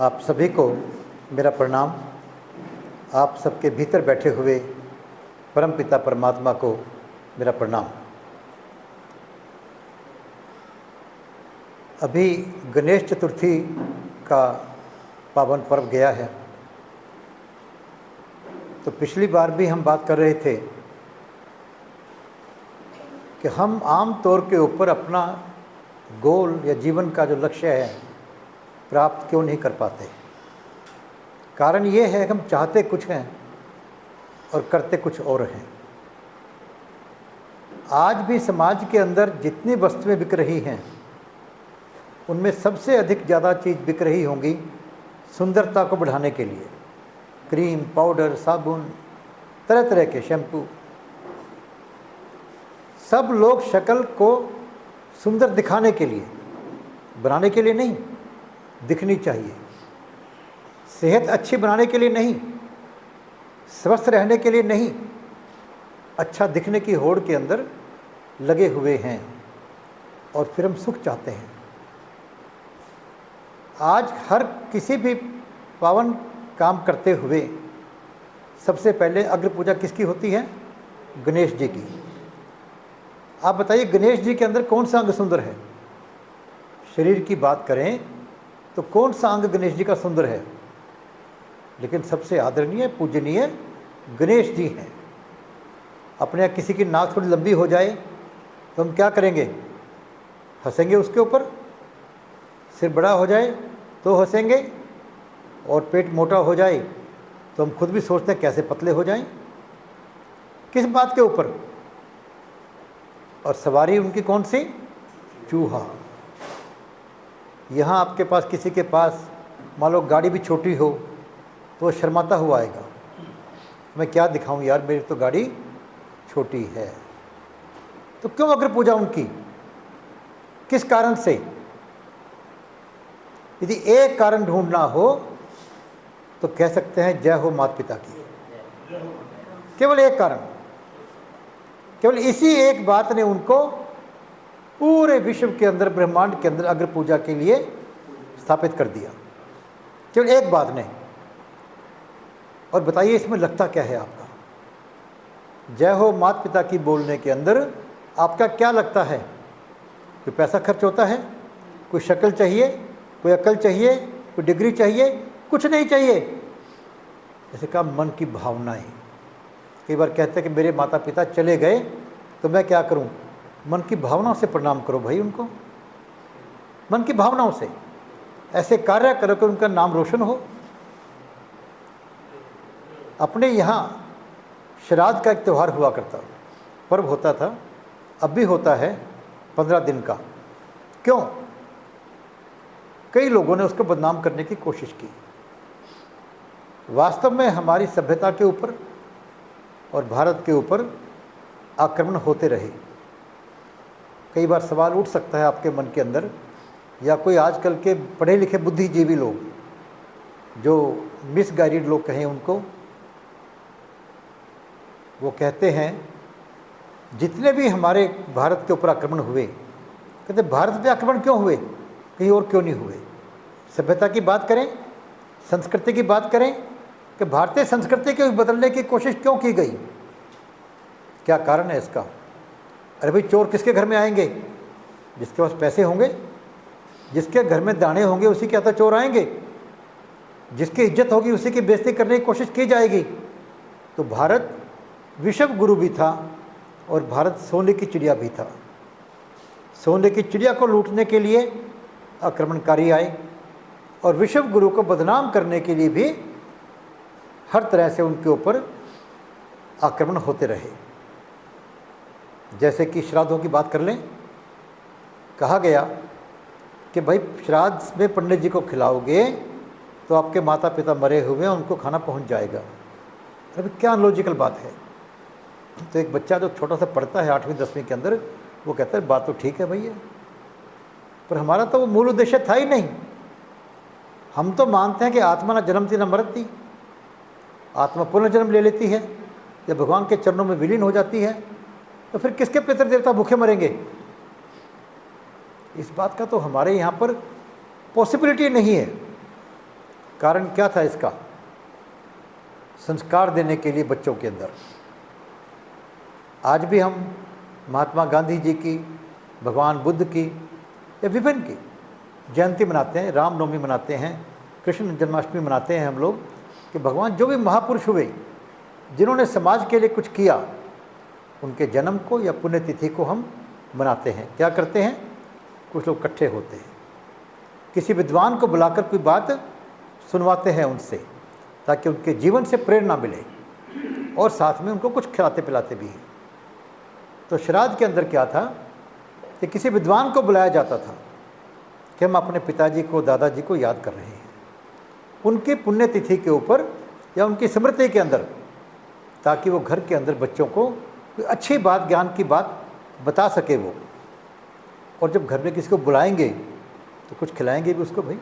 आप सभी को मेरा प्रणाम। आप सबके भीतर बैठे हुए परमपिता परमात्मा को मेरा प्रणाम। अभी गणेश चतुर्थी का पावन पर्व गया है, तो पिछली बार भी हम बात कर रहे थे कि हम आम तौर के ऊपर अपना गोल या जीवन का जो लक्ष्य है प्राप्त क्यों नहीं कर पाते। कारण ये है कि हम चाहते कुछ हैं और करते कुछ और हैं। आज भी समाज के अंदर जितनी वस्तुएं बिक रही हैं उनमें सबसे अधिक ज़्यादा चीज़ बिक रही होंगी सुंदरता को बढ़ाने के लिए। क्रीम, पाउडर, साबुन, तरह तरह के शैम्पू। सब लोग शक्ल को सुंदर दिखाने के लिए, बनाने के लिए नहीं, दिखनी चाहिए। सेहत अच्छी बनाने के लिए नहीं, स्वस्थ रहने के लिए नहीं, अच्छा दिखने की होड़ के अंदर लगे हुए हैं और फिर हम सुख चाहते हैं। आज हर किसी भी पावन काम करते हुए सबसे पहले अग्र पूजा किसकी होती है? गणेश जी की। आप बताइए, गणेश जी के अंदर कौन सा अंग सुंदर है? शरीर की बात करें तो कौन सा अंग गणेश जी का सुंदर है? लेकिन सबसे आदरणीय पूजनीय गणेश जी हैं। अपने यहाँ किसी की नाक थोड़ी लंबी हो जाए तो हम क्या करेंगे? हंसेंगे उसके ऊपर। सिर बड़ा हो जाए तो हंसेंगे, और पेट मोटा हो जाए तो हम खुद भी सोचते हैं कैसे पतले हो जाएं। किस बात के ऊपर? और सवारी उनकी कौन सी? चूहा। यहाँ आपके पास किसी के पास मान लो गाड़ी भी छोटी हो तो वो शर्माता हुआ आएगा, मैं क्या दिखाऊं यार, मेरी तो गाड़ी छोटी है। तो क्यों अग्र पूजा उनकी? किस कारण से? यदि एक कारण ढूंढना हो तो कह सकते हैं जय हो माता पिता की। केवल एक कारण, केवल इसी एक बात ने उनको पूरे विश्व के अंदर, ब्रह्मांड के अंदर अग्र पूजा के लिए स्थापित कर दिया। केवल एक बात ने। और बताइए इसमें लगता क्या है आपका? जय हो माता पिता की बोलने के अंदर आपका क्या लगता है? कोई पैसा खर्च होता है? कोई शक्ल चाहिए? कोई अकल चाहिए? कोई डिग्री चाहिए? कुछ नहीं चाहिए। जैसे कहा मन की भावनाएं। कई बार कहते हैं कि मेरे माता पिता चले गए तो मैं क्या करूं? मन की भावनाओं से प्रणाम करो भाई उनको। मन की भावनाओं से ऐसे कार्य करो कि उनका नाम रोशन हो। अपने यहाँ श्राद्ध का एक त्यौहार हुआ करता, पर्व होता था, अब भी होता है 15 दिन का। क्यों? कई लोगों ने उसको बदनाम करने की कोशिश की। वास्तव में हमारी सभ्यता के ऊपर और भारत के ऊपर आक्रमण होते रहे। कई बार सवाल उठ सकता है आपके मन के अंदर, या कोई आजकल के पढ़े लिखे बुद्धिजीवी लोग, जो मिसगाइडेड लोग कहें उनको, वो कहते हैं जितने भी हमारे भारत के ऊपर आक्रमण हुए, कहते भारत पे आक्रमण क्यों हुए, कहीं और क्यों नहीं हुए? सभ्यता की बात करें, संस्कृति की बात करें, कि भारतीय संस्कृति को बदलने की कोशिश क्यों की गई? क्या कारण है इसका? अरे भाई, चोर किसके घर में आएंगे? जिसके पास पैसे होंगे, जिसके घर में दाने होंगे उसी के आता चोर आएंगे। जिसकी इज्जत होगी उसी की बेइज्जती करने की कोशिश की जाएगी। तो भारत विश्व गुरु भी था और भारत सोने की चिड़िया भी था। सोने की चिड़िया को लूटने के लिए आक्रमणकारी आए और विश्व गुरु को बदनाम करने के लिए भी हर तरह से उनके ऊपर आक्रमण होते रहे। जैसे कि श्राद्धों की बात कर लें, कहा गया कि भाई श्राद्ध में पंडित जी को खिलाओगे तो आपके माता पिता मरे हुए हैं, उनको खाना पहुंच जाएगा। अरे क्या अनलॉजिकल बात है। तो एक बच्चा जो छोटा सा पढ़ता है 8वीं 10वीं के अंदर, वो कहता है बात तो ठीक है भैया, पर हमारा तो वो मूल उद्देश्य था ही नहीं। हम तो मानते हैं कि आत्मा न जन्मती न मरती, आत्मा पुनर्जन्म ले लेती है, जब भगवान के चरणों में विलीन हो जाती है, तो फिर किसके पितृ देवता भूखे मरेंगे? इस बात का तो हमारे यहाँ पर पॉसिबिलिटी नहीं है। कारण क्या था इसका? संस्कार देने के लिए बच्चों के अंदर। आज भी हम महात्मा गांधी जी की, भगवान बुद्ध की या विभिन्न की जयंती मनाते हैं, रामनवमी मनाते हैं, कृष्ण जन्माष्टमी मनाते हैं हम लोग, कि भगवान जो भी महापुरुष हुए जिन्होंने समाज के लिए कुछ किया, उनके जन्म को या पुण्यतिथि को हम मनाते हैं। क्या करते हैं? कुछ लोग इकट्ठे होते हैं, किसी विद्वान को बुलाकर कोई बात सुनवाते हैं उनसे, ताकि उनके जीवन से प्रेरणा मिले, और साथ में उनको कुछ खिलाते पिलाते भी हैं। तो श्राद्ध के अंदर क्या था कि किसी विद्वान को बुलाया जाता था कि हम अपने पिताजी को, दादाजी को याद कर रहे हैं, उनकी पुण्यतिथि के ऊपर या उनकी स्मृति के अंदर, ताकि वो घर के अंदर बच्चों को कोई अच्छी बात, ज्ञान की बात बता सके वो। और जब घर में किसी को बुलाएंगे तो कुछ खिलाएंगे भी उसको, भाई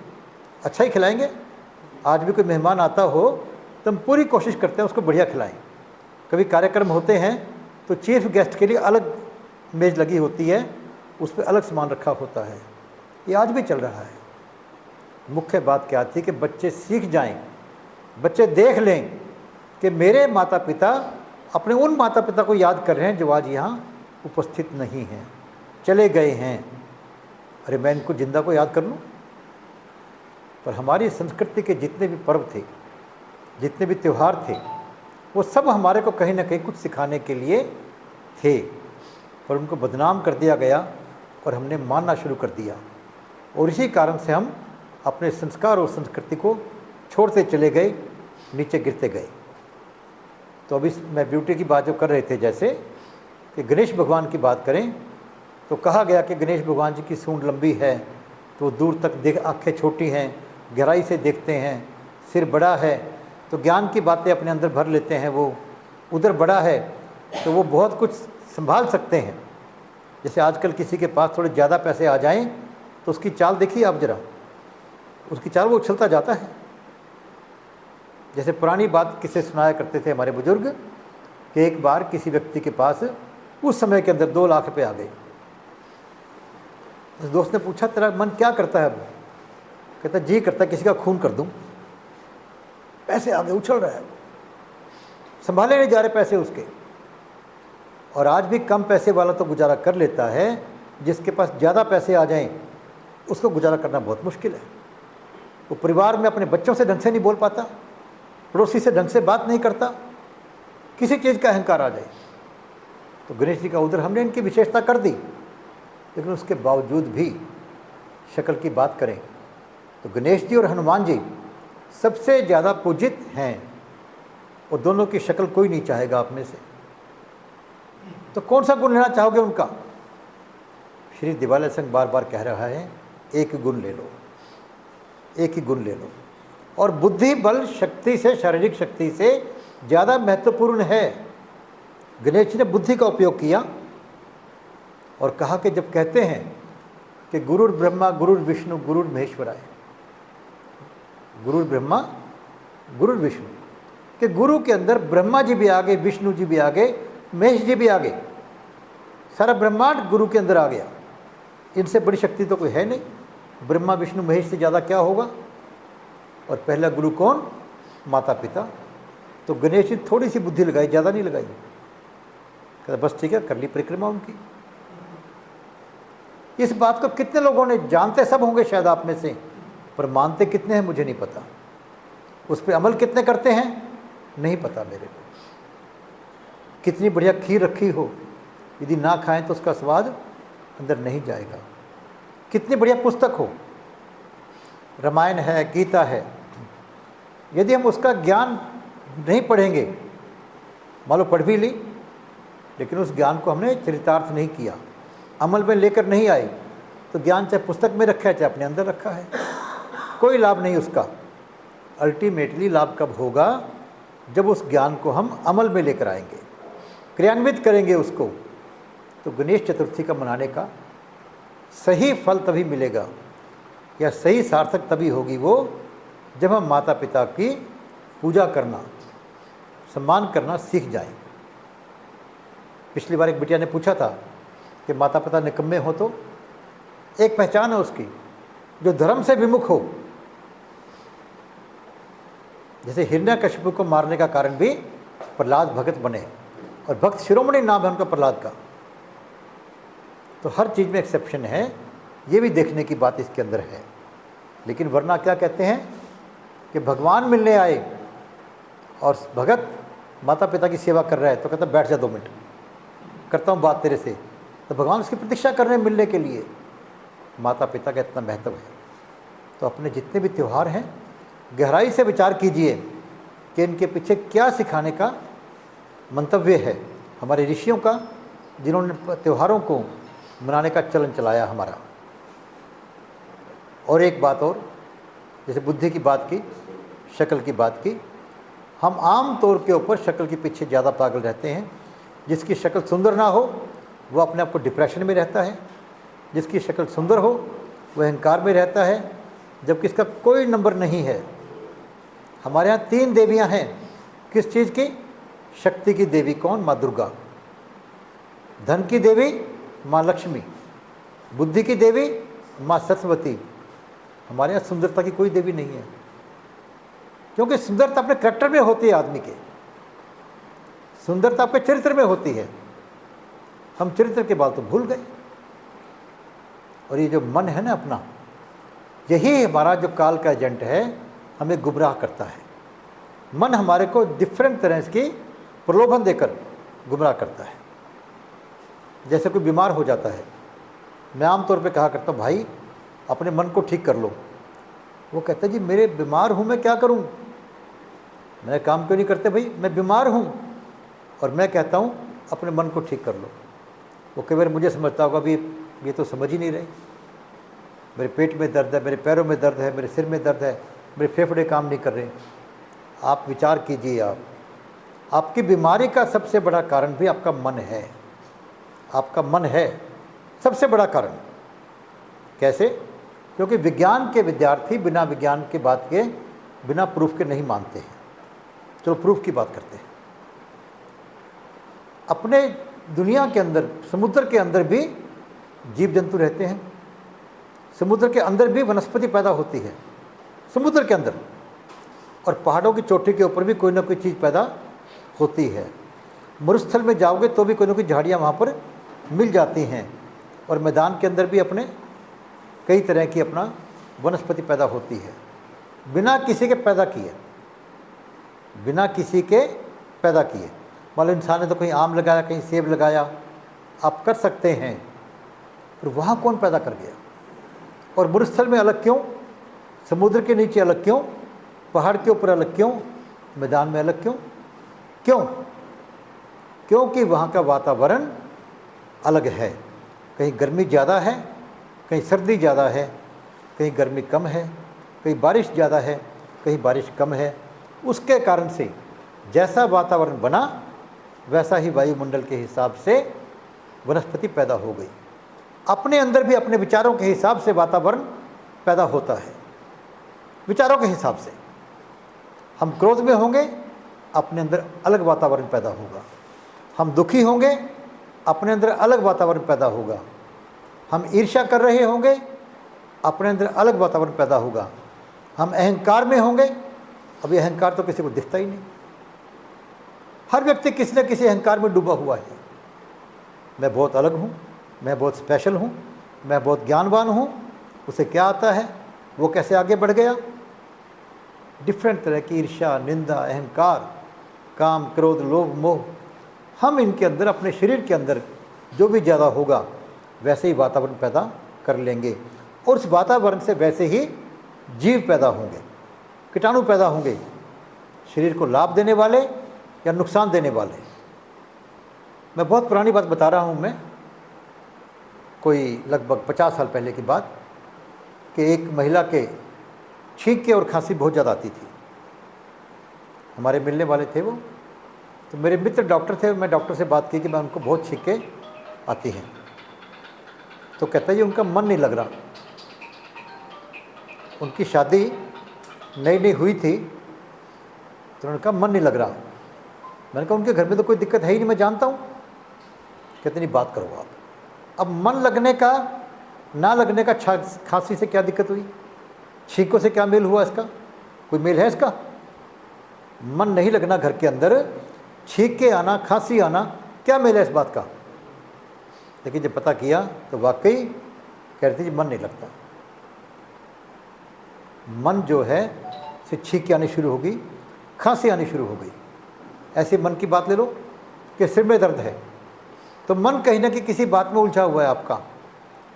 अच्छा ही खिलाएंगे। आज भी कोई मेहमान आता हो तो हम पूरी कोशिश करते हैं उसको बढ़िया खिलाएं। कभी कार्यक्रम होते हैं तो चीफ गेस्ट के लिए अलग मेज़ लगी होती है, उस पर अलग सामान रखा होता है। ये आज भी चल रहा है। मुख्य बात क्या थी कि बच्चे सीख जाएं, बच्चे देख लें कि मेरे माता पिता अपने उन माता पिता को याद कर रहे हैं जो आज यहाँ उपस्थित नहीं हैं, चले गए हैं। अरे मैं इनको जिंदा को याद कर लूँ? पर हमारी संस्कृति के जितने भी पर्व थे, जितने भी त्यौहार थे, वो सब हमारे को कहीं ना कहीं कुछ सिखाने के लिए थे, पर उनको बदनाम कर दिया गया और हमने मानना शुरू कर दिया। और इसी कारण से हम अपने संस्कार और संस्कृति को छोड़ते चले गए, नीचे गिरते गए। तो अभी मैं ब्यूटी की बात जो कर रहे थे, जैसे कि गणेश भगवान की बात करें तो कहा गया कि गणेश भगवान जी की सूंड लंबी है तो दूर तक देख, आँखें छोटी हैं, गहराई से देखते हैं, सिर बड़ा है तो ज्ञान की बातें अपने अंदर भर लेते हैं, वो उधर बड़ा है तो वो बहुत कुछ संभाल सकते हैं। जैसे आजकल किसी के पास थोड़े ज़्यादा पैसे आ जाएं तो उसकी चाल देखिए आप ज़रा, उसकी चाल वो उछलता जाता है। जैसे पुरानी बात किसे सुनाया करते थे हमारे बुजुर्ग कि एक बार किसी व्यक्ति के पास उस समय के अंदर 2 लाख रुपये आ गए। उस दोस्त ने पूछा तेरा मन क्या करता है? कहता जी करता है किसी का खून कर दूं। पैसे आ गए, उछल रहा है, संभाले नहीं जा रहे पैसे उसके। और आज भी कम पैसे वाला तो गुजारा कर लेता है, जिसके पास ज़्यादा पैसे आ जाएं उसको गुजारा करना बहुत मुश्किल है। वो परिवार में अपने बच्चों से ढंग से नहीं बोल पाता, पड़ोसी से ढंग से बात नहीं करता, किसी चीज़ का अहंकार आ जाए। तो गणेश जी का उधर हमने इनकी विशेषता कर दी, लेकिन उसके बावजूद भी शक्ल की बात करें तो गणेश जी और हनुमान जी सबसे ज़्यादा पूजित हैं, और दोनों की शक्ल कोई नहीं चाहेगा आप में से। तो कौन सा गुण लेना चाहोगे उनका? श्री दिवालय संघ बार बार कह रहा है एक गुण ले लो, एक ही गुण ले लो। और बुद्धि बल शक्ति से, शारीरिक शक्ति से ज़्यादा महत्वपूर्ण है। गणेश जी ने बुद्धि का उपयोग किया और कहा कि जब कहते हैं कि गुरुर ब्रह्मा गुरुर विष्णु गुरुर महेश्वराय, गुरुर ब्रह्मा गुरुर विष्णु, कि गुरु के अंदर ब्रह्मा जी भी आ गए, विष्णु जी भी आ गए, महेश जी भी आ गए, सारा ब्रह्मांड गुरु के अंदर आ गया। इनसे बड़ी शक्ति तो कोई है नहीं, ब्रह्मा विष्णु महेश से ज़्यादा क्या होगा। और पहला गुरु कौन? माता पिता। तो गणेश जी थोड़ी सी बुद्धि लगाई, ज़्यादा नहीं लगाई। कहता बस ठीक है, कर ली परिक्रमा उनकी। इस बात को कितने लोगों ने, जानते सब होंगे शायद आप में से, पर मानते कितने हैं मुझे नहीं पता। उस पर अमल कितने करते हैं नहीं पता मेरे को। कितनी बढ़िया खीर रखी हो, यदि ना खाएं तो उसका स्वाद अंदर नहीं जाएगा। कितनी बढ़िया पुस्तक हो, रामायण है, गीता है, यदि हम उसका ज्ञान नहीं पढ़ेंगे, मान लो पढ़ भी ली, लेकिन उस ज्ञान को हमने चरितार्थ नहीं किया, अमल में लेकर नहीं आए, तो ज्ञान चाहे पुस्तक में रखा है चाहे अपने अंदर रखा है, कोई लाभ नहीं उसका। अल्टीमेटली लाभ कब होगा? जब उस ज्ञान को हम अमल में लेकर आएंगे, क्रियान्वित करेंगे उसको। तो गणेश चतुर्थी का मनाने का सही फल तभी मिलेगा, या सही सार्थक तभी होगी वो, जब हम माता पिता की पूजा करना, सम्मान करना सीख जाएं। पिछली बार एक बिटिया ने पूछा था कि माता पिता निकम्मे हो तो? एक पहचान है उसकी, जो धर्म से विमुख हो, जैसे हिरण्यकशिपु को मारने का कारण भी प्रहलाद भगत बने, और भक्त शिरोमणि नाम है उनका प्रहलाद का। तो हर चीज़ में एक्सेप्शन है, ये भी देखने की बात इसके अंदर है। लेकिन वरना क्या कहते हैं कि भगवान मिलने आए और भगत माता पिता की सेवा कर रहा है, तो कहता बैठ जा 2 मिनट, करता हूँ बात तेरे से। तो भगवान उसकी प्रतीक्षा कर रहे हैं मिलने के लिए। माता पिता का इतना महत्व है। तो अपने जितने भी त्यौहार हैं गहराई से विचार कीजिए कि इनके पीछे क्या सिखाने का मंतव्य है हमारे ऋषियों का, जिन्होंने त्योहारों को मनाने का चलन चलाया हमारा। और एक बात और, जैसे बुद्धि की बात की, शक्ल की बात की, हम आम तौर के ऊपर शक्ल के पीछे ज़्यादा पागल रहते हैं। जिसकी शक्ल सुंदर ना हो वो अपने आप को डिप्रेशन में रहता है, जिसकी शक्ल सुंदर हो वह अहंकार में रहता है, जबकि इसका कोई नंबर नहीं है। हमारे यहाँ 3 देवियाँ हैं। किस चीज़ की? शक्ति की देवी कौन? माँ दुर्गा। धन की देवी माँ लक्ष्मी। बुद्धि की देवी माँ सरस्वती। हमारे यहाँ सुंदरता की कोई देवी नहीं है, क्योंकि सुंदरता अपने करैक्टर में होती है आदमी के, सुंदरता आपके चरित्र में होती है। हम चरित्र के बात तो भूल गए। और ये जो मन है ना अपना, यही हमारा जो काल का एजेंट है, हमें गुमराह करता है। मन हमारे को डिफरेंट तरह की प्रलोभन देकर गुमराह करता है। जैसे कोई बीमार हो जाता है, मैं आमतौर पे कहा करता हूँ भाई अपने मन को ठीक कर लो। वो कहता है जी मेरे बीमार हूँ, मैं क्या करूँ? मैं काम क्यों नहीं करते भाई, मैं बीमार हूँ। और मैं कहता हूँ अपने मन को ठीक कर लो। वो कई बार मुझे समझता होगा भी ये तो समझ ही नहीं रहे, मेरे पेट में दर्द है, मेरे पैरों में दर्द है, मेरे सिर में दर्द है, मेरे फेफड़े काम नहीं कर रहे। आप विचार कीजिए, आपकी बीमारी का सबसे बड़ा कारण भी आपका मन है। आपका मन है सबसे बड़ा कारण। कैसे? क्योंकि विज्ञान के विद्यार्थी बिना विज्ञान के बात के, बिना प्रूफ के नहीं मानते हैं। चलो प्रूफ की बात करते हैं। अपने दुनिया के अंदर, समुद्र के अंदर भी जीव जंतु रहते हैं, समुद्र के अंदर भी वनस्पति पैदा होती है समुद्र के अंदर, और पहाड़ों की चोटी के ऊपर भी कोई ना कोई चीज़ पैदा होती है। मरुस्थल में जाओगे तो भी कोई ना कोई झाड़ियाँ वहाँ पर मिल जाती हैं, और मैदान के अंदर भी अपने कई तरह की अपना वनस्पति पैदा होती है, बिना किसी के पैदा किए, बिना किसी के पैदा किए। मान लो इंसान ने तो कहीं आम लगाया, कहीं सेब लगाया, आप कर सकते हैं, और वहाँ कौन पैदा कर गया? और मरुस्थल में अलग क्यों, समुद्र के नीचे अलग क्यों, पहाड़ के ऊपर अलग क्यों, मैदान में अलग क्यों? क्यों? क्योंकि वहाँ का वातावरण अलग है। कहीं गर्मी ज़्यादा है, कहीं सर्दी ज़्यादा है, कहीं गर्मी कम है, कहीं बारिश ज़्यादा है, कहीं बारिश कम है। उसके कारण से जैसा वातावरण बना वैसा ही वायुमंडल के हिसाब से वनस्पति पैदा हो गई। अपने अंदर भी अपने विचारों के हिसाब से वातावरण पैदा होता है, विचारों के हिसाब से। हम क्रोध में होंगे, अपने अंदर अलग वातावरण पैदा होगा। हम दुखी होंगे, अपने अंदर अलग वातावरण पैदा होगा। हम ईर्ष्या कर रहे होंगे, अपने अंदर अलग वातावरण पैदा होगा। हम अहंकार में होंगे, अभी अहंकार तो किसी को दिखता ही नहीं। हर व्यक्ति किसी न किसी अहंकार में डूबा हुआ है। मैं बहुत अलग हूँ, मैं बहुत स्पेशल हूँ, मैं बहुत ज्ञानवान हूँ। उसे क्या आता है, वो कैसे आगे बढ़ गया? डिफरेंट तरह की ईर्ष्या, निंदा, अहंकार, काम, क्रोध, लोभ, मोह, हम इनके अंदर, अपने शरीर के अंदर जो भी ज़्यादा होगा वैसे ही वातावरण पैदा कर लेंगे, और उस वातावरण से वैसे ही जीव पैदा होंगे, कीटाणु पैदा होंगे, शरीर को लाभ देने वाले या नुकसान देने वाले। मैं बहुत पुरानी बात बता रहा हूँ, मैं कोई लगभग 50 साल पहले की बात, कि एक महिला के छींके और खांसी बहुत ज़्यादा आती थी। हमारे मिलने वाले थे वो, तो मेरे मित्र डॉक्टर थे। मैं डॉक्टर से बात की कि मैं उनको बहुत छींके आती हैं। तो कहता है जी उनका मन नहीं लग रहा। उनकी शादी नई नई हुई थी, तो उनका मन नहीं लग रहा। मैंने कहा उनके घर में तो कोई दिक्कत है ही नहीं, मैं जानता हूँ। कहते नहीं बात करो आप। अब मन लगने का ना लगने का खांसी से क्या दिक्कत हुई? छींकों से क्या मेल हुआ इसका? कोई मेल है इसका? मन नहीं लगना घर के अंदर, छींक के आना, खांसी आना, क्या मेल है इस बात का? लेकिन जब पता किया तो वाकई कहते जी मन नहीं लगता। मन जो है से छींके आनी शुरू होगी, खांसी आनी शुरू हो गई। ऐसे मन की बात ले लो कि सिर में दर्द है, तो मन कहीं ना कहीं किसी बात में उलझा हुआ है आपका,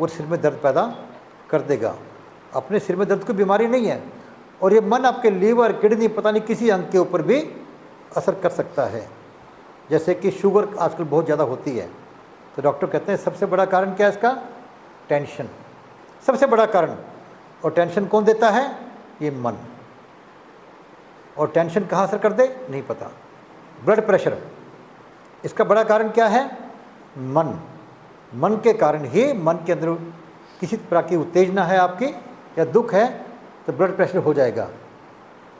वो सिर में दर्द पैदा कर देगा। अपने सिर में दर्द कोई बीमारी नहीं है, और ये मन आपके लीवर, किडनी, पता नहीं किसी अंग के ऊपर भी असर कर सकता है। जैसे कि शुगर आजकल बहुत ज़्यादा होती है, तो डॉक्टर कहते हैं सबसे बड़ा कारण क्या है इसका? टेंशन, सबसे बड़ा कारण। और टेंशन कौन देता है? ये मन। और टेंशन कहाँ असर कर दे नहीं पता। ब्लड प्रेशर, इसका बड़ा कारण क्या है? मन। मन के कारण ही, मन के अंदर किसी प्रकार की उत्तेजना है आपकी या दुख है तो ब्लड प्रेशर हो जाएगा।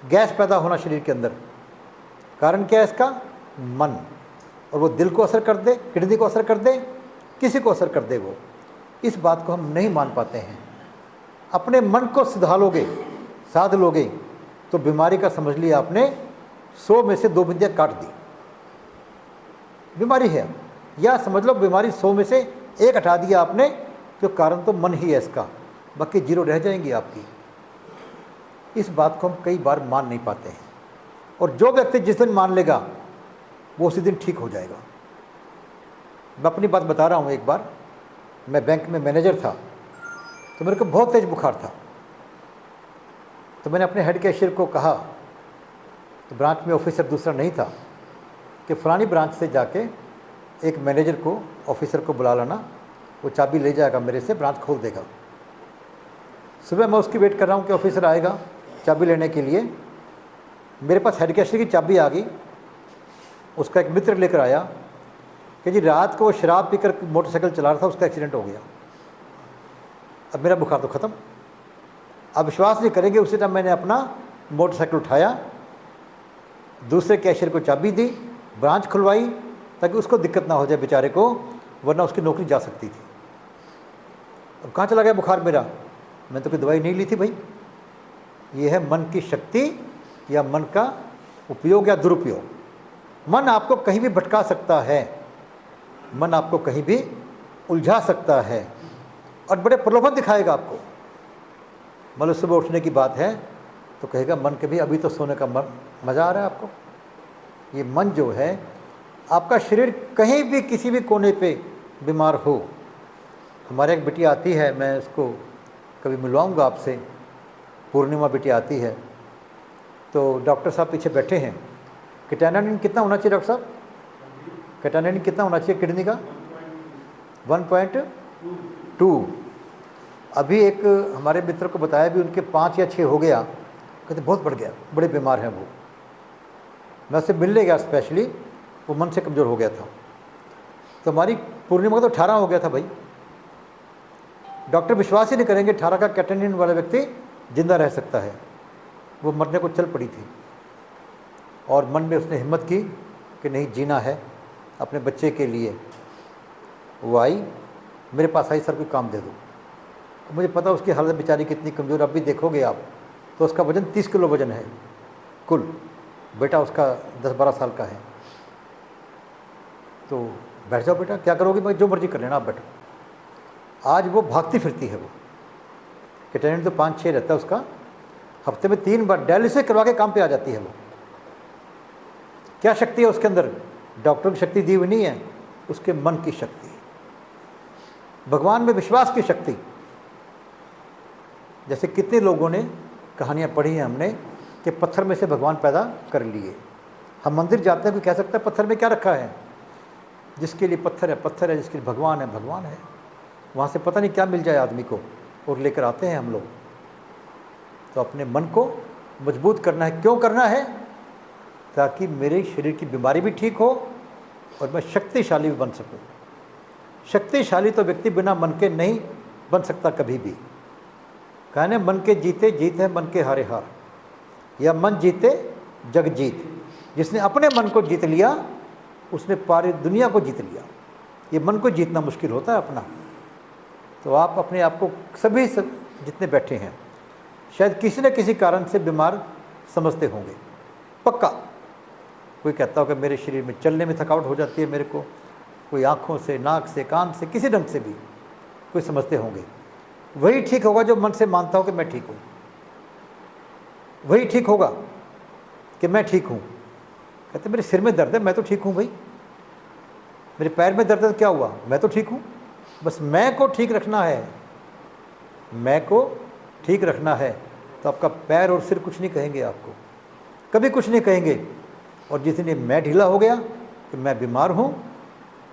गैस पैदा होना शरीर के अंदर, कारण क्या है इसका? मन। और वो दिल को असर कर दे, किडनी को असर कर दे, किसी को असर कर दे। वो इस बात को हम नहीं मान पाते हैं। अपने मन को सुधार लोगे, साध लोगे, तो बीमारी का समझ लिया आपने 100 में से 2 बिंदियाँ काट दी, बीमारी है। या समझ लो बीमारी 100 में से 1 हटा दिया आपने, तो कारण तो मन ही है इसका, बाकी 0 रह जाएंगी आपकी। इस बात को हम कई बार मान नहीं पाते हैं, और जो व्यक्ति जिस दिन मान लेगा वो उसी दिन ठीक हो जाएगा। मैं अपनी बात बता रहा हूँ। एक बार मैं बैंक में मैनेजर था, तो मेरे को बहुत तेज बुखार था। तो मैंने अपने हेड कैशियर को कहा, तो ब्रांच में ऑफिसर दूसरा नहीं था, कि फलानी ब्रांच से जाके एक मैनेजर को, ऑफिसर को बुला लाना, वो चाबी ले जाएगा मेरे से, ब्रांच खोल देगा। सुबह मैं उसकी वेट कर रहा हूँ कि ऑफिसर आएगा चाबी लेने के लिए। मेरे पास हेड कैशियर की चाबी आ गई। उसका एक मित्र लेकर आया कि जी रात को वो शराब पीकर मोटरसाइकिल चला रहा था, उसका एक्सीडेंट हो गया। अब मेरा बुखार तो ख़त्म। अब विश्वास नहीं करेंगे, उसी टाइम मैंने अपना मोटरसाइकिल उठाया, दूसरे कैशियर को चाबी दी, ब्रांच खुलवाई, ताकि उसको दिक्कत ना हो जाए बेचारे को, वरना उसकी नौकरी जा सकती थी। अब कहाँ चला गया बुखार मेरा? मैं तो कोई दवाई नहीं ली थी भाई। ये है मन की शक्ति या मन का उपयोग या दुरुपयोग। मन आपको कहीं भी भटका सकता है, मन आपको कहीं भी उलझा सकता है, और बड़े प्रलोभन दिखाएगा आपको। मतलब सुबह उठने की बात है तो कहेगा मन के भी अभी तो सोने का मज़ा आ रहा है आपको। ये मन जो है, आपका शरीर कहीं भी किसी भी कोने पे बीमार हो। हमारे एक बेटी आती है, मैं उसको कभी मिलवाऊंगा आपसे, पूर्णिमा बेटी आती है, तो डॉक्टर साहब पीछे बैठे हैं। केटानिन कितना होना चाहिए डॉक्टर साहब? केटानिन कितना होना चाहिए किडनी का? 1.2। अभी एक हमारे मित्र को बताया भी, उनके 5 या 6 हो गया, कहते बहुत बढ़ गया, बड़े बीमार हैं वो। मैं उससे मिलने गया स्पेशली, वो मन से कमज़ोर हो गया था। तो हमारी पूर्णिमा का तो 18 हो गया था भाई। डॉक्टर विश्वास ही नहीं करेंगे, 18 का केटानिन वाला व्यक्ति जिंदा रह सकता है। वो मरने को चल पड़ी थी, और मन में उसने हिम्मत की कि नहीं, जीना है अपने बच्चे के लिए। वो आई मेरे पास, आई, सर कोई काम दे दो। मुझे पता उसकी हालत बेचारी कितनी कमज़ोर, अब भी देखोगे आप तो उसका वज़न 30 किलो वज़न है कुल। बेटा उसका 10-12 साल का है। तो बैठ जाओ बेटा, क्या करोगे? भाई जो मर्जी कर लेना, आप बैठो। आज वो भागती फिरती है। वो केटानिन तो 5-6 रहता है उसका, हफ्ते में 3 बार डायलिसिस करवा के काम पे आ जाती है। वो क्या शक्ति है उसके अंदर? डॉक्टर की शक्ति दी हुई नहीं है, उसके मन की शक्ति, भगवान में विश्वास की शक्ति। जैसे कितने लोगों ने कहानियाँ पढ़ी हैं हमने कि पत्थर में से भगवान पैदा कर लिए। हम मंदिर जाते हैं, कोई कह सकता है पत्थर में क्या रखा है? जिसके लिए पत्थर है पत्थर है, जिसके लिए भगवान है भगवान है। वहाँ से पता नहीं क्या मिल जाए आदमी को, और लेकर आते हैं हम लोग। तो अपने मन को मजबूत करना है। क्यों करना है? ताकि मेरे शरीर की बीमारी भी ठीक हो और मैं शक्तिशाली भी बन सकूं। शक्तिशाली तो व्यक्ति बिना मन के नहीं बन सकता कभी भी। कहने मन के जीते जीत है, मन के हारे हार, या मन जीते जग जीत। जिसने अपने मन को जीत लिया उसने पारी दुनिया को जीत लिया। ये मन को जीतना मुश्किल होता है अपना। तो आप अपने आप को सभी जितने बैठे हैं शायद किसी न किसी कारण से बीमार समझते होंगे, पक्का। कोई कहता हो कि मेरे शरीर में चलने में थकावट हो जाती है मेरे को, कोई आँखों से, नाक से, कान से, किसी ढंग से भी कोई समझते होंगे। वही ठीक होगा जो मन से मानता हो कि मैं ठीक हूँ, वही ठीक होगा कि मैं ठीक हूँ। कहते मेरे सिर में दर्द है, मैं तो ठीक हूँ भाई, मेरे पैर में दर्द है, क्या हुआ, मैं तो ठीक हूँ। बस मैं को ठीक रखना है, मैं को ठीक रखना है, तो आपका पैर और सिर कुछ नहीं कहेंगे, आपको कभी कुछ नहीं कहेंगे। और जिस दिन मैं ढीला हो गया कि मैं बीमार हूँ,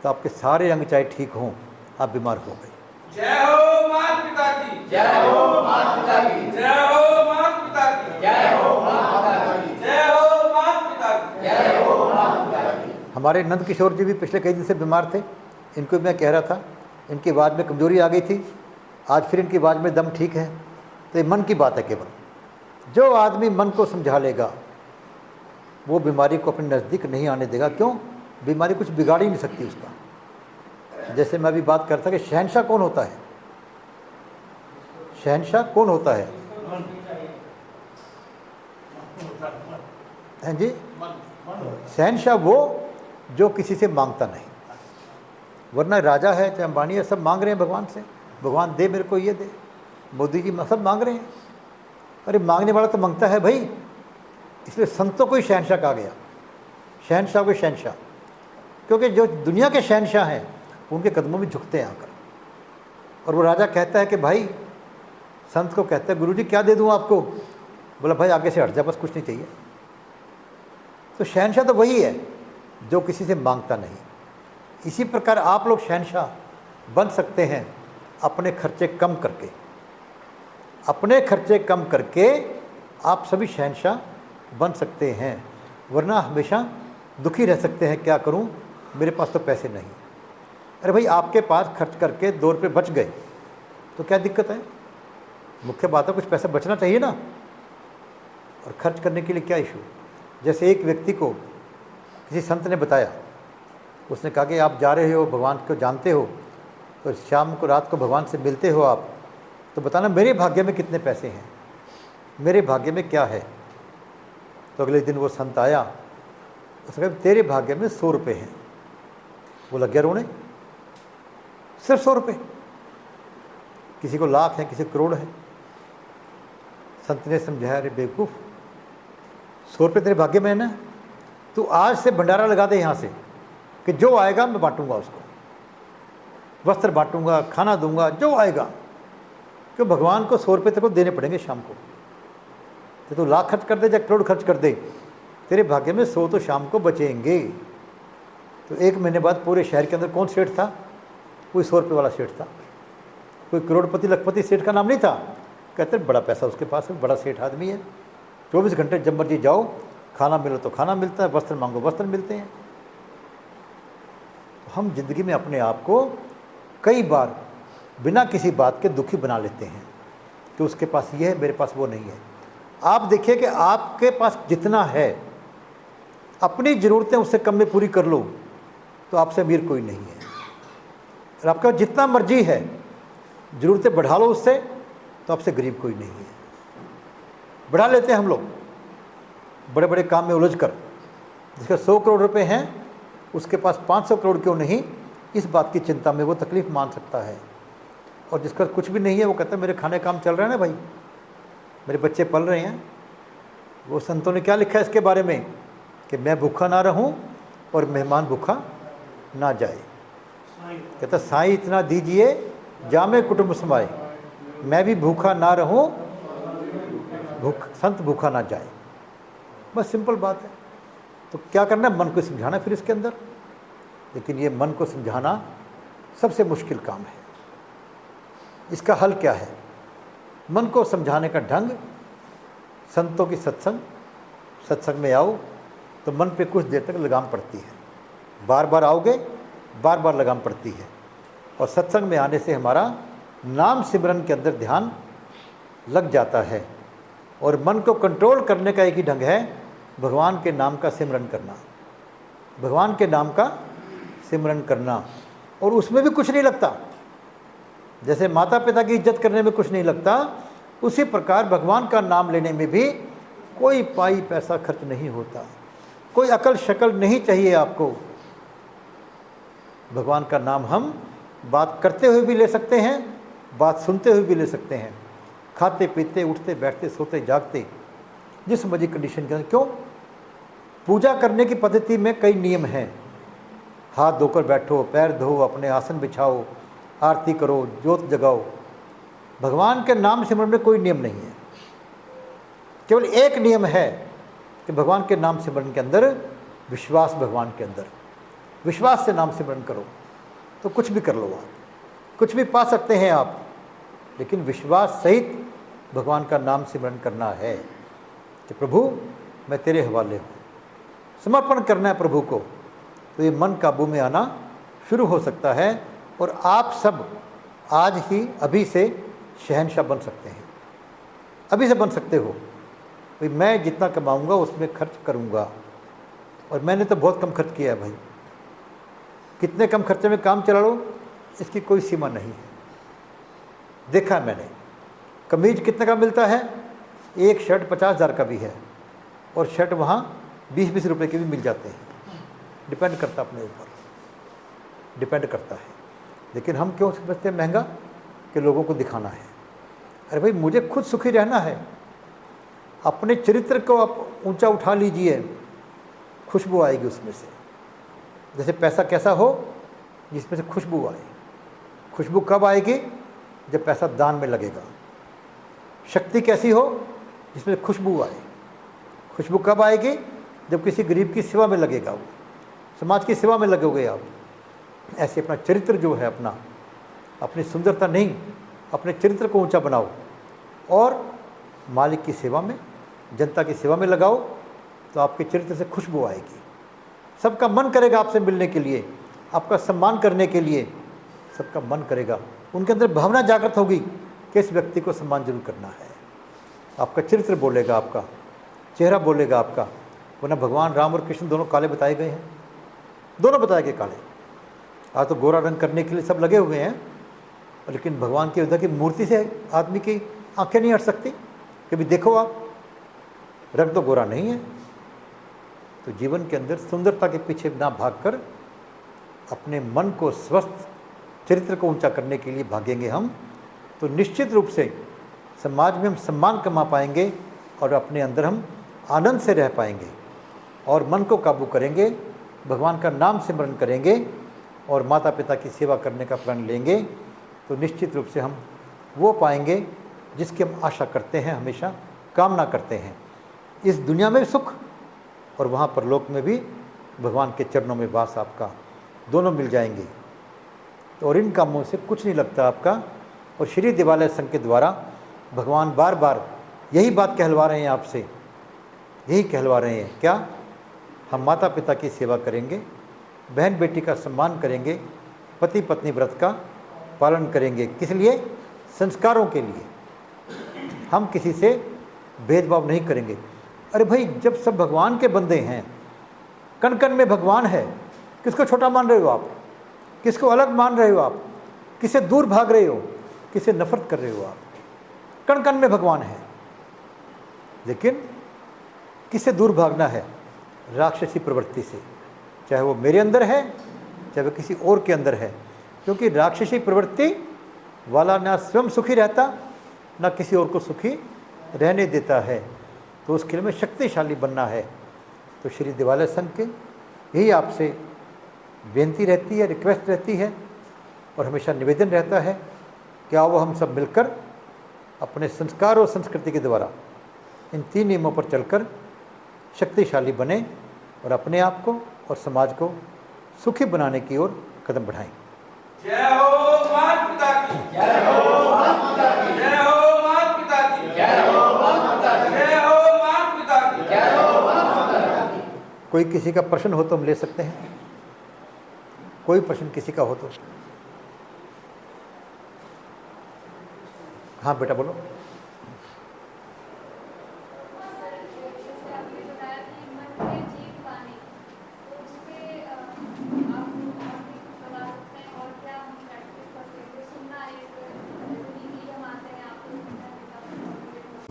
तो आपके सारे अंग चाहे ठीक हों, आप बीमार हो गए। जय हो माता पिता की, जय हो माता पिता की, जय हो माता पिता की, जय हो माता पिता की, जय हो माता पिता की, जय हो माता पिता की। हमारे नंद किशोर जी भी पिछले कई दिन से बीमार थे, इनको भी मैं कह रहा था, इनकी आवाज़ में कमजोरी आ गई थी, आज फिर इनकी आवाज़ में दम ठीक है। तो ये मन की बात है केवल, जो आदमी मन को समझा लेगा वो बीमारी को अपने नज़दीक नहीं आने देगा। क्यों? बीमारी कुछ बिगाड़ ही नहीं सकती उसका। जैसे मैं अभी बात करता कि शहंशाह कौन होता है, शहंशाह कौन होता है? हैं जी, शहंशाह वो जो किसी से मांगता नहीं, वरना राजा है चाहे अंबानी है, सब मांग रहे हैं भगवान से, भगवान दे मेरे को ये दे, मोदी जी सब मांग रहे हैं। अरे मांगने वाला तो मांगता है भाई, इसलिए संतों को ही शहंशाह कहा गया, शहंशाह को शहंशाह, क्योंकि जो दुनिया के शहंशाह हैं उनके कदमों में झुकते हैं आकर। और वो राजा कहता है कि भाई, संत को कहता है गुरुजी क्या दे दूँ आपको? बोला भाई आगे से हट जा, बस कुछ नहीं चाहिए। तो शहंशाह तो वही है जो किसी से मांगता नहीं। इसी प्रकार आप लोग शहंशाह बन सकते हैं अपने खर्चे कम करके, अपने खर्चे कम करके आप सभी शहंशाह बन सकते हैं, वरना हमेशा दुखी रह सकते हैं। क्या करूं, मेरे पास तो पैसे नहीं। अरे भाई आपके पास खर्च करके 2 रुपये बच गए तो क्या दिक्कत है? मुख्य बात है कुछ पैसा बचना चाहिए ना, और खर्च करने के लिए क्या इशू। जैसे एक व्यक्ति को किसी संत ने बताया, उसने कहा कि आप जा रहे हो, भगवान को जानते हो, तो शाम को रात को भगवान से मिलते हो आप, तो बताना मेरे भाग्य में कितने पैसे हैं, मेरे भाग्य में क्या है। तो अगले दिन वो संत आया, उसने कहा तेरे भाग्य में 100 रुपये हैं। वो लग गया रोने, सिर्फ 100 रुपये, किसी को लाख है, किसी करोड़ है। संत ने समझाया, अरे बेवकूफ़, 100 रुपये तेरे भाग्य में है ना, तू आज से भंडारा लगा दे यहाँ से कि जो आएगा मैं बांटूंगा उसको, वस्त्र बांटूंगा, खाना दूंगा, जो आएगा। क्यों? भगवान को 100 रुपये तेरे को देने पड़ेंगे शाम को। तो तू लाख खर्च कर दे या करोड़ खर्च कर दे, तेरे भाग्य में 100 तो शाम को बचेंगे। तो 1 महीने बाद पूरे शहर के अंदर कौन सेठ था? कोई 100 रुपये वाला सेठ था, कोई करोड़पति लखपति सेठ का नाम नहीं था। कहते बड़ा पैसा उसके पास है, बड़ा सेठ आदमी है, 24 घंटे जब मर्जी जाओ, खाना मिलो तो खाना मिलता है, वस्त्र मांगो वस्त्र मिलते हैं। तो हम जिंदगी में अपने आप को कई बार बिना किसी बात के दुखी बना लेते हैं कि उसके पास ये है, मेरे पास वो नहीं है। आप देखिए कि आपके पास जितना है, अपनी ज़रूरतें उससे कम में पूरी कर लो तो आपसे अमीर कोई नहीं है। और आपका जितना मर्जी है, ज़रूरतें बढ़ा लो उससे, तो आपसे गरीब कोई नहीं है। बढ़ा लेते हैं हम लोग बड़े बड़े काम में उलझ कर। जिसका 100 करोड़ रुपए हैं, उसके पास 500 करोड़ क्यों नहीं, इस बात की चिंता में वो तकलीफ़ मान सकता है। और जिसका कुछ भी नहीं है, वो कहता है मेरे खाने काम चल रहा है ना भाई, मेरे बच्चे पल रहे हैं। वो संतों ने क्या लिखा है इसके बारे में कि मैं भूखा ना रहूं और मेहमान भूखा ना जाए। कहता साईं इतना दीजिए जामे कुटुंब समाए, मैं भी भूखा ना रहूं, संत भूखा ना जाए। बस सिंपल बात है। तो क्या करना है? मन को समझाना फिर इसके अंदर। लेकिन ये मन को समझाना सबसे मुश्किल काम है। इसका हल क्या है? मन को समझाने का ढंग, संतों की सत्संग में आओ तो मन पे कुछ देर तक लगाम पड़ती है। बार बार आओगे, बार बार लगाम पड़ती है। और सत्संग में आने से हमारा नाम सिमरन के अंदर ध्यान लग जाता है। और मन को कंट्रोल करने का एक ही ढंग है, भगवान के नाम का सिमरन करना, भगवान के नाम का सिमरन करना। और उसमें भी कुछ नहीं लगता। जैसे माता पिता की इज्जत करने में कुछ नहीं लगता, उसी प्रकार भगवान का नाम लेने में भी कोई पाई पैसा खर्च नहीं होता। कोई अकल शक्ल नहीं चाहिए आपको। भगवान का नाम हम बात करते हुए भी ले सकते हैं, बात सुनते हुए भी ले सकते हैं, खाते पीते, उठते बैठते, सोते जागते, जिस मर्जी कंडीशन के अंदर। क्यों? पूजा करने की पद्धति में कई नियम हैं। हाथ धोकर बैठो, पैर धो, अपने आसन बिछाओ, आरती करो, ज्योत जगाओ। भगवान के नाम सिमरन में कोई नियम नहीं है। केवल एक नियम है कि भगवान के नाम सिमरन के अंदर विश्वास, भगवान के अंदर विश्वास से नाम सिमरन करो तो कुछ भी कर लो आप, कुछ भी पा सकते हैं आप। लेकिन विश्वास सहित भगवान का नाम सिमरन करना है कि प्रभु मैं तेरे हवाले हूँ, समर्पण करना है प्रभु को। तो ये मन काबू में आना शुरू हो सकता है और आप सब आज ही अभी से शहंशाह बन सकते हैं, अभी से बन सकते हो। भाई मैं जितना कमाऊंगा उसमें खर्च करूंगा, और मैंने तो बहुत कम खर्च किया है भाई। कितने कम खर्चे में काम चला लो, इसकी कोई सीमा नहीं है। देखा है मैंने, कमीज कितने का मिलता है, एक शर्ट 50,000 का भी है, और शर्ट वहाँ 20-20 रुपये के भी मिल जाते हैं। डिपेंड करता अपने ऊपर, डिपेंड करता है। लेकिन हम क्यों समझते हैं महंगा कि लोगों को दिखाना है। अरे भाई मुझे खुद सुखी रहना है। अपने चरित्र को आप ऊंचा उठा लीजिए, खुशबू आएगी उसमें से। जैसे पैसा कैसा हो, जिसमें से खुशबू आए। खुशबू कब आएगी? जब पैसा दान में लगेगा। शक्ति कैसी हो? जिसमें खुशबू आए। खुशबू कब आएगी? जब किसी गरीब की सेवा में लगेगा, वो समाज की सेवा में लगोगे आप। ऐसे अपना चरित्र जो है, अपना अपनी सुंदरता नहीं, अपने चरित्र को ऊंचा बनाओ और मालिक की सेवा में, जनता की सेवा में लगाओ, तो आपके चरित्र से खुशबू आएगी। सबका मन करेगा आपसे मिलने के लिए, आपका सम्मान करने के लिए सबका मन करेगा। उनके अंदर भावना जागृत होगी कि इस व्यक्ति को सम्मान जरूर करना है। आपका चरित्र बोलेगा, आपका चेहरा बोलेगा आपका। वरना भगवान राम और कृष्ण दोनों काले बताए गए हैं, दोनों बताए गए काले। आज तो गोरा रंग करने के लिए सब लगे हुए हैं, लेकिन भगवान की उधर की मूर्ति से आदमी की आंखें नहीं हट सकती। कभी देखो आप, रंग तो गोरा नहीं है। तो जीवन के अंदर सुंदरता के पीछे ना भागकर अपने मन को स्वस्थ, चरित्र को ऊंचा करने के लिए भागेंगे हम, तो निश्चित रूप से समाज में हम सम्मान कमा पाएंगे और अपने अंदर हम आनंद से रह पाएंगे और मन को काबू करेंगे, भगवान का नाम सिमरन करेंगे और माता पिता की सेवा करने का प्रण लेंगे। तो निश्चित रूप से हम वो पाएंगे जिसकी हम आशा करते हैं, हमेशा कामना करते हैं। इस दुनिया में सुख और वहाँ परलोक में भी भगवान के चरणों में वास आपका, दोनों मिल जाएंगे। और इन कामों से कुछ नहीं लगता आपका। और श्री देवालय संघ के द्वारा भगवान बार बार यही बात कहलवा रहे हैं आपसे, यही कहलवा रहे हैं। क्या? हम माता पिता की सेवा करेंगे, बहन बेटी का सम्मान करेंगे, पति पत्नी व्रत का पालन करेंगे। किस लिए? संस्कारों के लिए। हम किसी से भेदभाव नहीं करेंगे। अरे भाई, जब सब भगवान के बंदे हैं, कण कण में भगवान है, किसको छोटा मान रहे हो आप? किसको अलग मान रहे हो आप? किससे दूर भाग रहे हो? किससे नफरत कर रहे हो आप? कण कण में भगवान है, लेकिन किससे दूर भागना है? राक्षसी प्रवृत्ति से, चाहे वो मेरे अंदर है, चाहे वो किसी और के अंदर है। क्योंकि राक्षसी प्रवृत्ति वाला ना स्वयं सुखी रहता, ना किसी और को सुखी रहने देता है। तो उसके लिए में शक्तिशाली बनना है। तो श्री देवालय संघ के यही आपसे बेनती रहती है, रिक्वेस्ट रहती है और हमेशा निवेदन रहता है कि आओ हम सब मिलकर अपने संस्कार और संस्कृति के द्वारा इन 3 नियमों पर चलकर शक्तिशाली बने और अपने आप को और समाज को सुखी बनाने की ओर कदम बढ़ाएं। जय हो माता पिता की, जय हो माता पिता की, जय हो माता पिता की, जय हो माता पिता की, जय हो माता पिता की, जय हो माता पिता की। कोई किसी का प्रश्न हो तो हम ले सकते हैं, कोई प्रश्न किसी का हो तो। हाँ बेटा बोलो।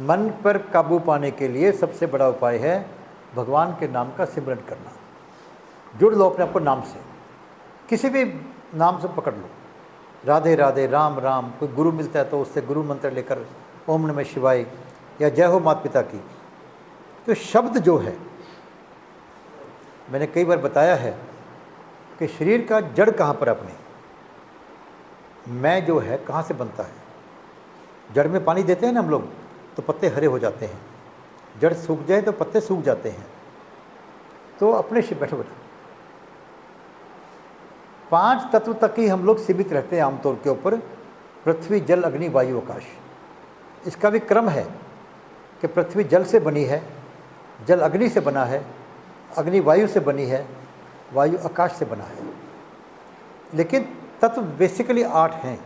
मन पर काबू पाने के लिए सबसे बड़ा उपाय है भगवान के नाम का सिमरन करना। जुड़ लो अपने आप को नाम से, किसी भी नाम से पकड़ लो, राधे राधे, राम राम। कोई गुरु मिलता है तो उससे गुरु मंत्र लेकर ओम नमः शिवाय या जय हो माता पिता की। तो शब्द जो है, मैंने कई बार बताया है कि शरीर का जड़ कहाँ पर अपने, मैं जो है कहाँ से बनता है। जड़ में पानी देते हैं ना हम लोग तो पत्ते हरे हो जाते हैं, जड़ सूख जाए तो पत्ते सूख जाते हैं। तो अपने से बैठो बैठो, 5 तत्व तक ही हम लोग सीमित रहते हैं आमतौर के ऊपर, पृथ्वी जल अग्नि वायु आकाश। इसका भी क्रम है कि पृथ्वी जल से बनी है, जल अग्नि से बना है, अग्नि वायु से बनी है, वायु आकाश से बना है। लेकिन तत्व बेसिकली 8 हैं।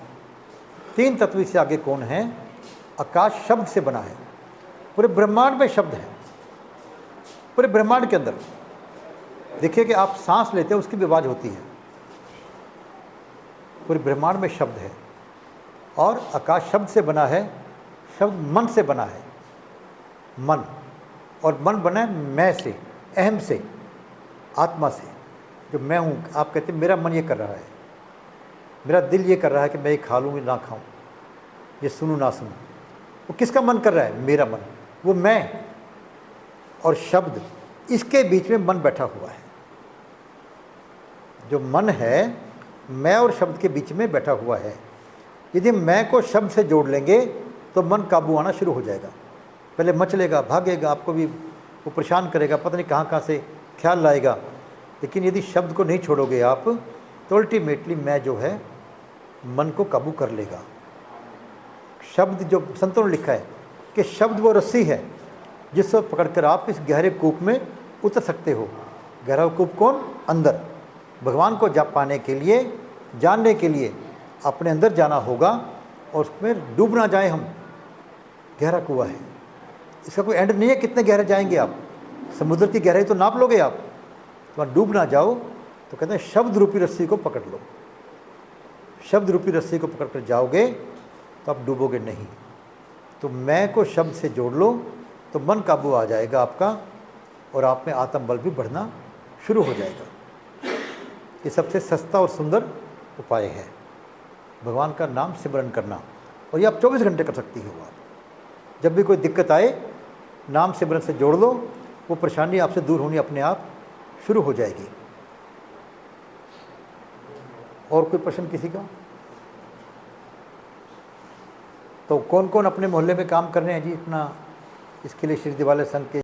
3 तत्व इससे आगे कौन है? आकाश शब्द से बना है। पूरे ब्रह्मांड में शब्द है, पूरे ब्रह्मांड के अंदर देखिए कि आप सांस लेते हो उसकी भी आवाज़ होती है। पूरे ब्रह्मांड में शब्द है और आकाश शब्द से बना है, शब्द मन से बना है। मन, और मन बना है मैं से, अहम से, आत्मा से। जो मैं हूँ, आप कहते हैं मेरा मन ये कर रहा है, मेरा दिल ये कर रहा है कि मैं ये खा लूँ ना खाऊँ, ये सुनूँ ना सुनूँ। वो किसका मन कर रहा है? मेरा मन। वो मैं और शब्द, इसके बीच में मन बैठा हुआ है। जो मन है, मैं और शब्द के बीच में बैठा हुआ है। यदि मैं को शब्द से जोड़ लेंगे तो मन काबू आना शुरू हो जाएगा। पहले मचलेगा, भागेगा, आपको भी वो परेशान करेगा, पता नहीं कहाँ कहाँ से ख्याल लाएगा। लेकिन यदि शब्द को नहीं छोड़ोगे आप तो अल्टीमेटली मैं जो है मन को काबू कर लेगा। शब्द, जो संतों ने लिखा है कि शब्द वो रस्सी है जिसको पकड़कर आप इस गहरे कूप में उतर सकते हो। गहरा कूप कौन? अंदर। भगवान को पाने के लिए, जानने के लिए अपने अंदर जाना होगा और उसमें डूब ना जाए हम। गहरा कुआं है, इसका कोई एंड नहीं है। कितने गहरे जाएंगे आप? समुद्र की गहराई तो नाप लोगे आप, तो वहाँ डूब ना जाओ। तो कहते हैं शब्द रूपी रस्सी को पकड़ लो। शब्द रूपी रस्सी को पकड़ कर जाओगे तो आप डूबोगे नहीं। तो मैं को शब्द से जोड़ लो तो मन काबू आ जाएगा आपका और आप में आत्मबल भी बढ़ना शुरू हो जाएगा। ये सबसे सस्ता और सुंदर उपाय है, भगवान का नाम सिमरन करना। और ये आप 24 घंटे कर सकती हो। आप जब भी कोई दिक्कत आए, नाम सिमरन से जोड़ लो, वो परेशानी आपसे दूर होनी अपने आप शुरू हो जाएगी। और कोई प्रश्न किसी का? तो कौन कौन अपने मोहल्ले में काम कर रहे हैं जी? इतना इसके लिए श्री दिवालय संघ के